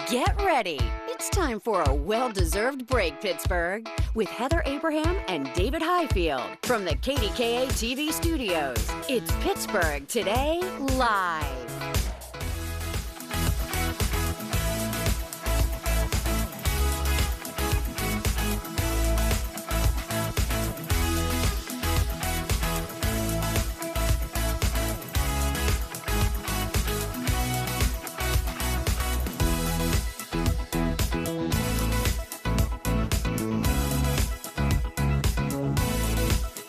Get ready. It's time for a well-deserved break, Pittsburgh, with Heather Abraham and David Highfield from the KDKA TV studios. It's Pittsburgh Today Live.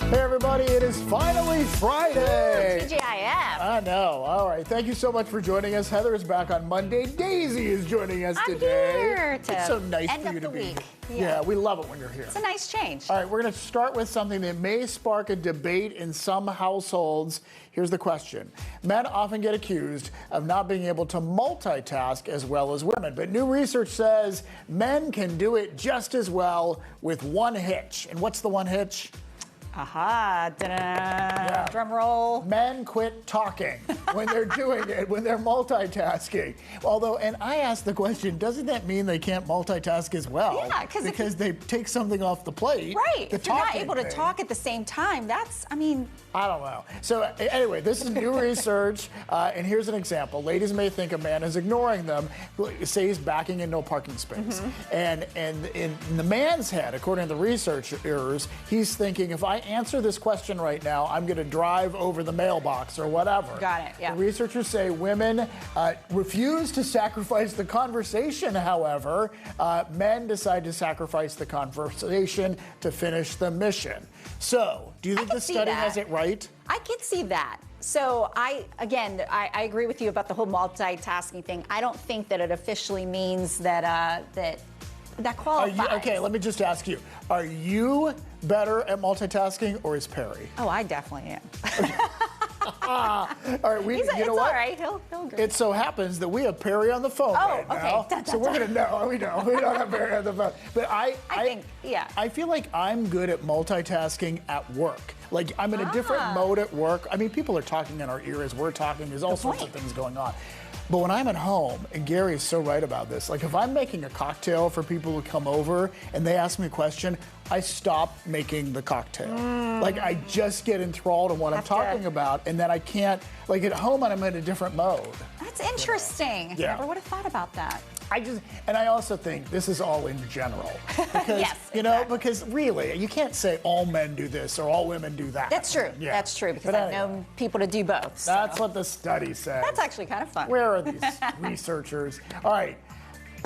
Hey everybody, it is finally Friday. TGIF. I know. All right. Thank you so much for joining us. Heather is back on Monday. Daisy is joining us today. Here to it's so nice end for you up to the be week. here. Yeah, we love it when you're here. It's a nice change. All right, we're going to start with something that may spark a debate in some households. Here's the question. Men often get accused of not being able to multitask as well as women, but new research says men can do it just as well with one hitch. And what's the one hitch? Aha, Yeah. drum roll. Men quit talking when they're doing it, when they're multitasking. Although, and I asked the question, doesn't that mean they can't multitask as well? Yeah, because they take something off the plate. Right, The if you're not talking able to thing. talk at the same time, that's, I don't know. So anyway, this is new research, and here's an example. Ladies may think a man is ignoring them. Say he's backing into a parking space, and in the man's head, according to the researchers, he's thinking, if I answer this question right now, I'm going to drive over the mailbox or whatever. Got it, yeah. The researchers say women refuse to sacrifice the conversation. However, men decide to sacrifice the conversation to finish the mission. So, do you think the study has it right? I could see that. So I agree with you about the whole multitasking thing. I don't think that it officially means that that qualifies. Okay, let me just ask you. Are you better at multitasking or is Perry? Oh, I definitely am. All right, It's you know what? all right. He'll agree. It so happens that we have Perry on the phone right okay. now. So we're going to know. We don't have Perry on the phone. But I feel like I'm good at multitasking at work. Like I'm in a different mode at work. I mean, people are talking in our ear as we're talking. There's all sorts of things going on. But when I'm at home, and Gary is so right about this, like if I'm making a cocktail for people who come over and they ask me a question, I stop making the cocktail. Like I just get enthralled in what I'm talking about, and then I can't, like at home I'm in a different mode. That's interesting. Yeah. Never would have thought about that. I also think this is all in general. Because, Yes, because really, you can't say all men do this or all women do that. That's true. Yeah. That's true, because But I've anyway, known people to do both. So. That's what the study says. That's actually kind of fun. Where are these researchers? All right.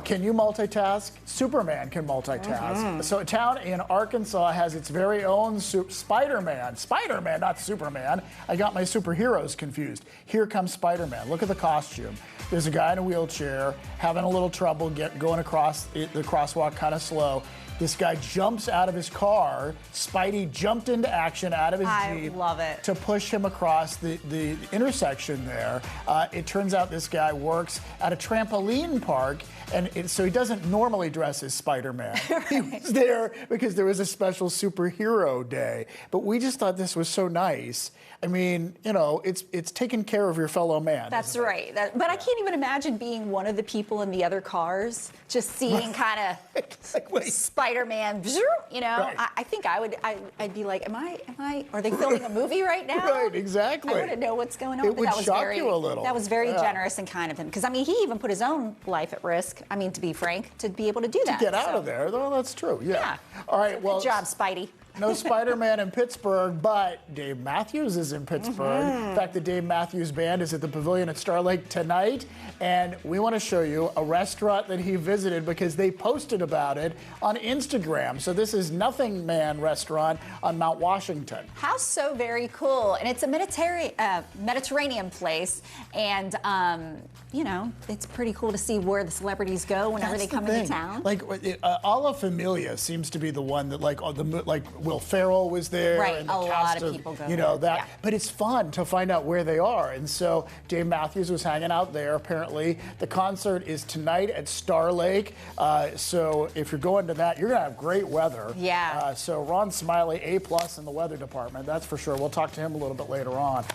Can you multitask? Superman can multitask. So a town in Arkansas has its very own Spider-Man. Spider-Man, not Superman. I got my superheroes confused. Here comes Spider-Man. Look at the costume. There's a guy in a wheelchair having a little trouble going across the crosswalk kind of slow. This guy jumps out of his car. Spidey jumped into action out of his Jeep. I love it. To push him across the intersection there. It turns out this guy works at a trampoline park, and so he doesn't normally dress as Spider-Man. Right. He was there because there was a special superhero day. But we just thought this was so nice. I mean, it's taking care of your fellow man. That's right. But I can't even imagine being one of the people in the other cars, just seeing kind of Spider-Man. Right. I think I'd be like, am I? Are they filming a movie right now? Right, exactly. I wouldn't know what's going on. It would shock you a little. That was very generous and kind of him, because I mean, he even put his own life at risk. I mean, to be frank, to be able to do that. To get out of there. Well, that's true. Yeah. All right. Well. Good job, Spidey. No Spider-Man in Pittsburgh, but Dave Matthews is in Pittsburgh. In fact, the Dave Matthews Band is at the Pavilion at Star Lake tonight, and we want to show you a restaurant that he visited because they posted about it on Instagram. So this is Nothing Man Restaurant on Mount Washington. How so very cool. And it's a Mediterranean place, and it's pretty cool to see where the celebrities go whenever they come into town. Like, Alla Familia seems to be the one that, like Will Ferrell was there. Right, and the a cast lot of people go You know, there. that. Yeah. But it's fun to find out where they are. And so Dave Matthews was hanging out there, apparently. The concert is tonight at Star Lake. So if you're going to that, you're going to have great weather. Yeah. So Ron Smiley, A+ in the weather department, that's for sure. We'll talk to him a little bit later on.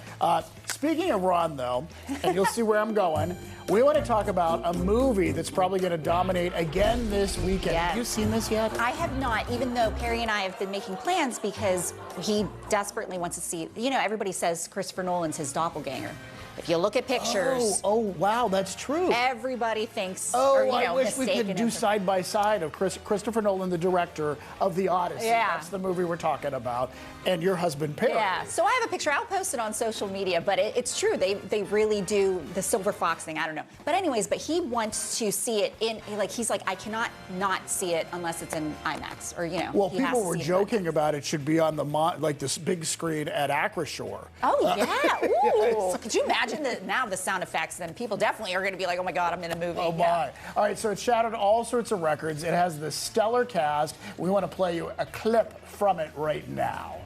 Speaking of Ron, though, and you'll see where I'm going, we want to talk about a movie that's probably going to dominate again this weekend. Yes. Have you seen this yet? I have not, even though Perry and I have been making plans because he desperately wants to see, you know, everybody says Christopher Nolan's his doppelganger. If you look at pictures. Oh, wow, that's true. Everybody thinks, I wish we could do side by side of Christopher Nolan, the director of The Odyssey. Yeah. That's the movie we're talking about. And your husband, Perry. Yeah, so I have a picture. I'll post it on social media, but it's true. They really do the silver fox thing. I don't know. But anyways, but he wants to see it in, like, he's like, I cannot not see it unless it's in IMAX or, you know. Well, people were joking about it should be on the, like, this big screen at Acrashore. Oh, yeah. Ooh. Yes. Could you imagine now the sound effects? Then people definitely are going to be like, oh my God, I'm in a movie. Oh, my. All right, so it shattered all sorts of records. It has the stellar cast. We want to play you a clip from it right now.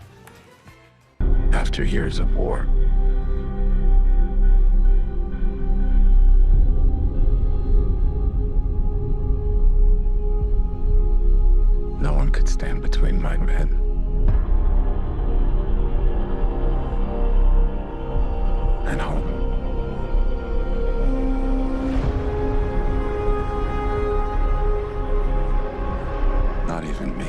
After years of war, no one could stand between my men and home. Not even me.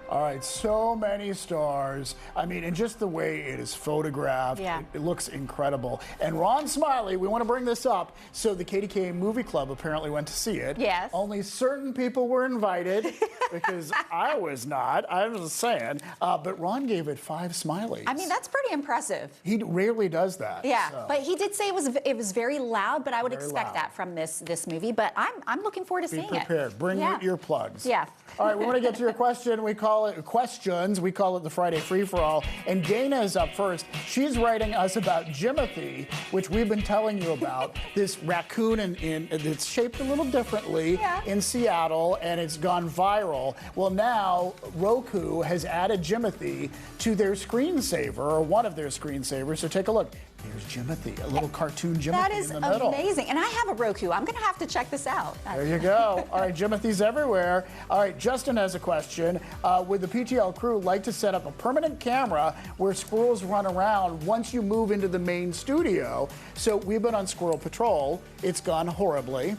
All right, so many stars. I mean, and just the way it is photographed, it looks incredible. And Ron Smiley, we want to bring this up. So the KDKA Movie Club apparently went to see it. Yes. Only certain people were invited because I was not. I was just saying. But Ron gave it 5 smileys. I mean, that's pretty impressive. He rarely does that. Yeah, so. but he did say it was very loud, but I would expect that from this movie. But I'm looking forward to seeing it. Be prepared. Bring your earplugs. Yeah. All right, we want to get to your question. We call it questions. We call it the Friday Free-for-All. And Dana is up first. She's writing us about Jimothy, which we've been telling you about. This raccoon it's shaped a little differently in Seattle, and it's gone viral. Well, now Roku has added Jimothy to their screensaver, or one of their screensavers. So take a look. Here's Jimothy, a little cartoon Jimothy in the middle. That is amazing. And I have a Roku. I'm going to have to check this out. There you go. All right, Jimothy's everywhere. All right, Justin has a question. Would the PTL crew like to set up a permanent camera where squirrels run around once you move into the main studio? So we've been on Squirrel Patrol. It's gone horribly.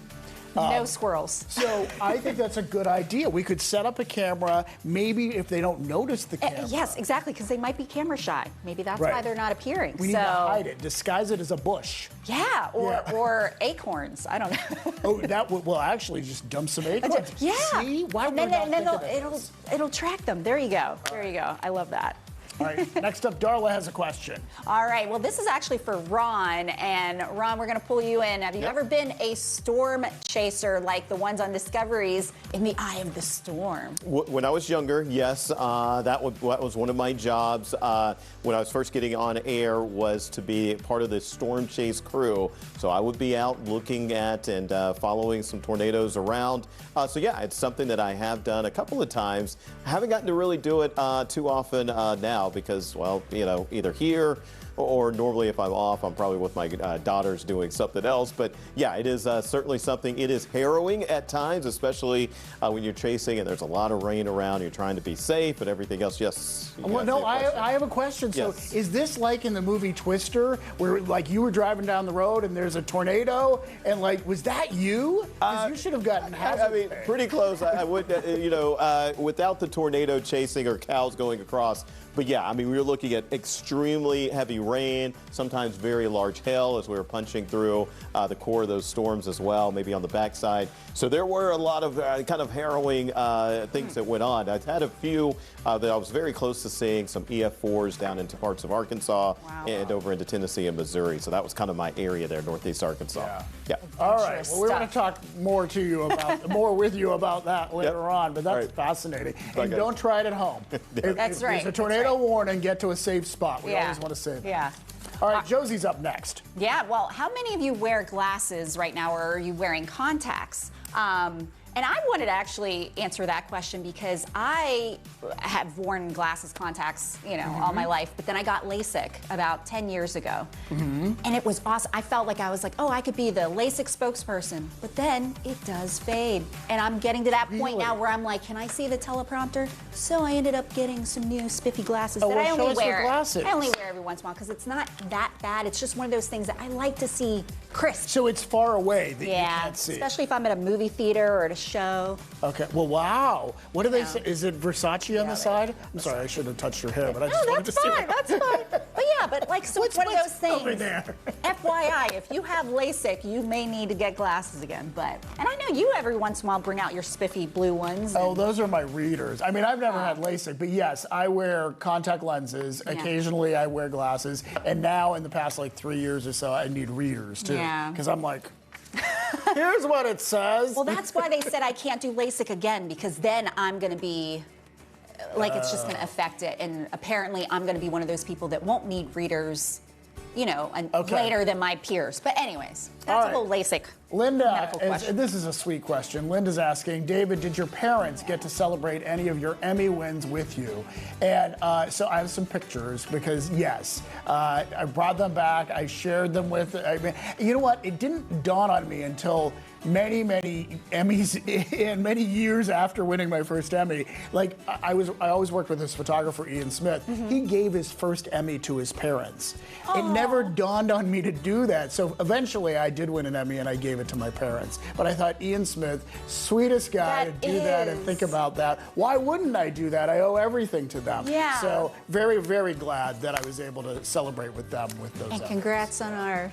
No squirrels. So I think that's a good idea. We could set up a camera, maybe if they don't notice the camera. Yes, exactly, because they might be camera shy. Maybe that's why they're not appearing. We need to hide it, disguise it as a bush. Yeah, or acorns. I don't know. Oh, that would, well, actually, just dump some acorns. Yeah. See? Why and then it'll track them. There you go. There you go. I love that. All right, next up, Darla has a question. All right, well, this is actually for Ron. And Ron, we're going to pull you in. Have you ever been a storm chaser like the ones on Discoveries in the eye of the storm? When I was younger, yes, that was one of my jobs. When I was first getting on air was to be part of the storm chase crew. So I would be out looking at and following some tornadoes around. So yeah, it's something that I have done a couple of times. I haven't gotten to really do it too often now because, well, you know, either here or normally if I'm off, I'm probably with my daughters doing something else. But yeah, it is certainly something. It is harrowing at times, especially when you're chasing and there's a lot of rain around. You're trying to be safe and everything else. Yes. Well, no, I have a question. Yes. So is this like in the movie Twister, where like you were driving down the road and there's a tornado, and like, was that you? Because you should have gotten hazard I mean, pay. pretty close. I would, you know, without the tornado chasing or cows going across. But yeah, I mean, we were looking at extremely heavy rain, sometimes very large hail as we were punching through the core of those storms as well, maybe on the backside. So there were a lot of kind of harrowing things that went on. I've had a few that I was very close to seeing, some EF4s down into parts of Arkansas and over into Tennessee and Missouri. So that was kind of my area there, Northeast Arkansas. Yeah. All right. Well, we want to talk more to you about with you about that later on, but that's fascinating. And don't try it at home. That's right. There's a tornado warning. Get to a safe spot. We always want to say that. Yeah. All right, Josie's up next. Yeah, well, how many of you wear glasses right now, or are you wearing contacts? And I wanted to actually answer that question because I have worn glasses, contacts, all my life, but then I got LASIK about 10 years ago. And it was awesome. I felt like I was like, oh, I could be the LASIK spokesperson, but then it does fade. And I'm getting to that point now where I'm like, can I see the teleprompter? So I ended up getting some new spiffy glasses that I only wear. I only wear every once in a while because it's not that bad. It's just one of those things that I like to see crisp. So it's far away that you can't see. Especially if I'm at a movie theater or at a show. Okay. Well, wow. What do they say? Is it Versace on the side? I'm sorry, I should have touched your hair, but I just wanted to see. That's fine. But yeah, but like so it's one of those things. Over there? FYI, if you have LASIK, you may need to get glasses again. And I know you every once in a while bring out your spiffy blue ones. Oh, those are my readers. I mean, I've never had LASIK, but yes, I wear contact lenses. Yeah. Occasionally, I wear glasses, and now in the past like 3 years or so, I need readers too, because I'm like. Here's what it says. Well, that's why they said I can't do LASIK again, because then I'm going to be, like, it's just going to affect it. And apparently I'm going to be one of those people that won't need readers, later than my peers. But anyways, that's a whole LASIK medical question. This is a sweet question. Linda's asking, David, did your parents get to celebrate any of your Emmy wins with you? And so I have some pictures because, yes, I brought them back. I shared them with, you know what? It didn't dawn on me until many Emmys and many years after winning my first Emmy. Like I always worked with this photographer, Ian Smith. He gave his first Emmy to his parents. It never dawned on me to do that. So eventually I did win an Emmy and I gave it to my parents. But I thought Ian Smith, sweetest guy to do that and think about that. Why wouldn't I do that? I owe everything to them. Yeah. So very, very glad that I was able to celebrate with them with those And Emmys. congrats on our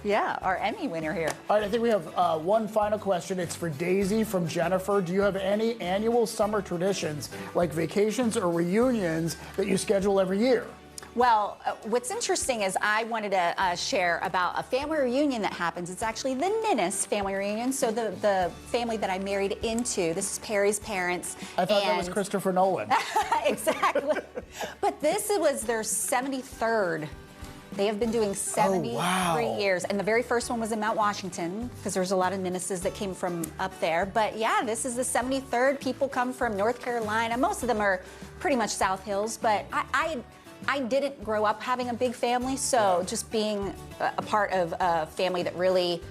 Emmy winner here. All right, I think we have one final question. It's for Daisy from Jennifer. Do you have any annual summer traditions like vacations or reunions that you schedule every year? Well, what's interesting is I wanted to share about a family reunion that happens. It's actually the Ninnis family reunion. So the family that I married into, this is Perry's parents. I thought that was Christopher Nolan. Exactly. But this was their 73rd. They have been doing 73 years. And the very first one was in Mount Washington, because there's a lot of Ninnises that came from up there. But yeah, this is the 73rd. People come from North Carolina. Most of them are pretty much South Hills. But I didn't grow up having a big family, so just being a part of a family that really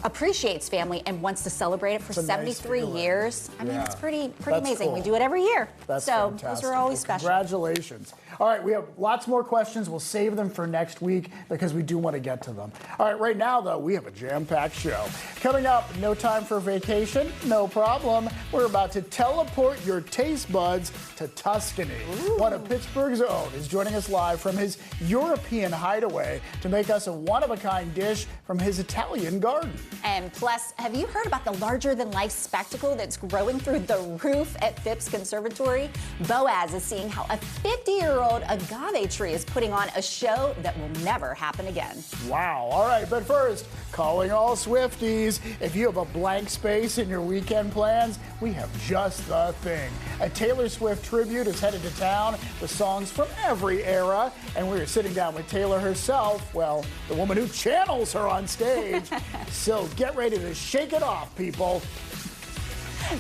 appreciates family and wants to celebrate it for 73 years. I mean, it's pretty amazing. Cool. We do it every year. That's so fantastic. Those are always special. Congratulations. All right, we have lots more questions. We'll save them for next week because we do want to get to them. All right, right now, though, we have a jam-packed show. Coming up, no time for vacation? No problem. We're about to teleport your taste buds to Tuscany. Ooh. One of Pittsburgh's own is joining us live from his European hideaway to make us a one-of-a-kind dish from his Italian garden. And plus, have you heard about the larger-than-life spectacle that's growing through the roof at Phipps Conservatory? Boaz is seeing how a 50-year-old agave tree is putting on a show that will never happen again. Wow. All right, but first, calling all Swifties. If you have a blank space in your weekend plans, we have just the thing. A Taylor Swift tribute is headed to town with songs from every era, and we are sitting down with Taylor herself, well, the woman who channels her on stage. So get ready to shake it off, people.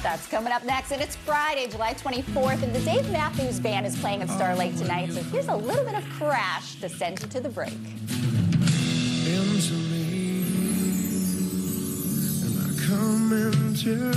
That's coming up next, and it's Friday, July 24th, and the Dave Matthews Band is playing at Star Lake tonight, so here's a little bit of Crash to send you to the break. Into me, and I come into